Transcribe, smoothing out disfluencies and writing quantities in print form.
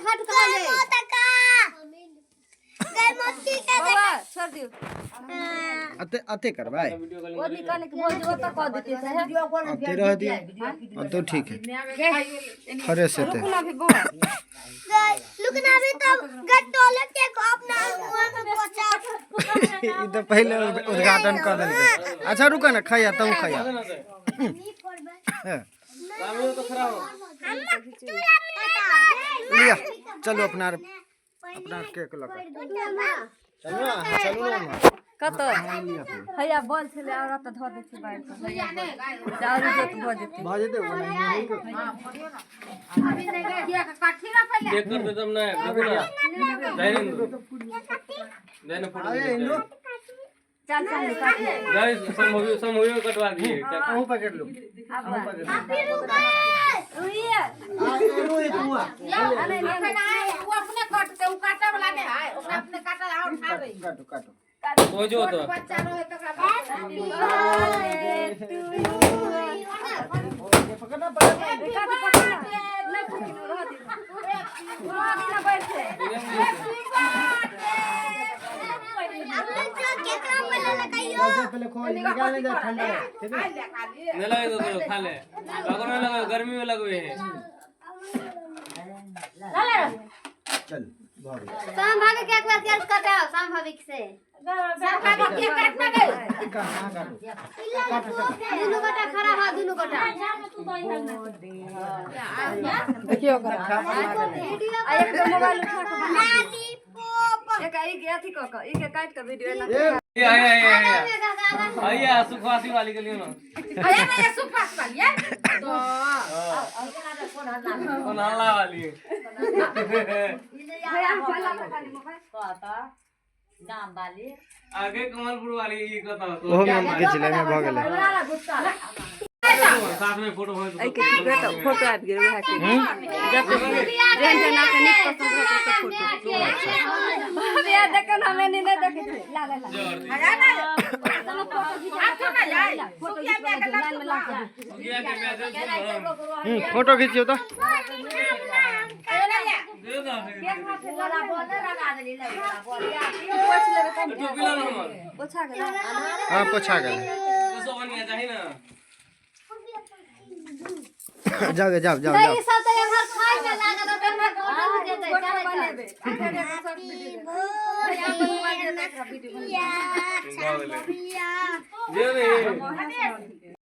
हट कहां ले गए मस्ती के बाबा छोड़ दियो अते अते कर भाई वो निकालने के बोल जो तो कह देते है वीडियो कॉल अते रह दियो तो ठीक है खरे से ते रुकना भी बहुत रुकना भी तब गट्टोले के अपना मुंह में पोछा ई तो पहले उद्घाटन कर देलके अच्छा रुका ना खाया तुम खाया तो खराब लिया चलो अपना केक लगा चलो ना कतो हैया बोल छले और त धो दे छी बाहर पर जारू जो तो भो जेते अभी नहीं गए किया काठी ना पहले देख कर दे तुम ना जाइन फोटो इंदु चल चल निकाल गाइस समूह कटवा दिए कहूं पकड़ लो फिर रुक रुइए रोए तुआ अरे नहीं वो अपने काटते वो काटा वाला नहीं है उसने अपने काटा और उठा रही काटो काटो तो जो तो बच्चा रोए तो पकड़ना पहले खोल निकालने जा ठंडा है ठीक है नहीं लगे तो खा ले अगर नहीं लगे गर्मी में लगे हैं चल भाग शाम भागे के एक बार केस कटाओ शाम भाभी से शाम भाभी के काटना गई कहां काटो दोनों कटा खड़ा है दोनों कटा देखियो कर आ एक तो मोबाइल उठा के नानी पोप एक आई गया थी कोका ई के काट के वीडियो ना ये आइए सुखवासी वाली के लिए ना आया ना ये सुखवास वाली है तो कौन हल्ला वाली भैया बोला तो खाली मोबाइल कहता गांव वाली आगे कमलपुर वाली ये कहता ओहो में के चले में भ गेले साथ में फोटो हो आई के बेटा फोटो आ गेल वहा के जब जेन जेन आपके निक पसंद हो तो फोटो भैया देखो ना मैंने नहीं देखे थे ला ला ला आया ना फोटो खींचा ना जाए फोटो खींचा के लाइन में लग जा फोटो खींचियो तो दे दो केक में फिर लगा बोल लगा देली लगा बोल या पोछ लेबे कम टोपी ला ना पोछा गेल हां पोछा गेल तो सब बनिया चाहिए ना जाओ जाओ जाओ नहीं सब तो यहाँ खाई में लगा तो पेपर फोटो हो जेते चले बनेबे फिर एक सब वीडियो यहाँ पर मोबाइल देख वीडियो दे दे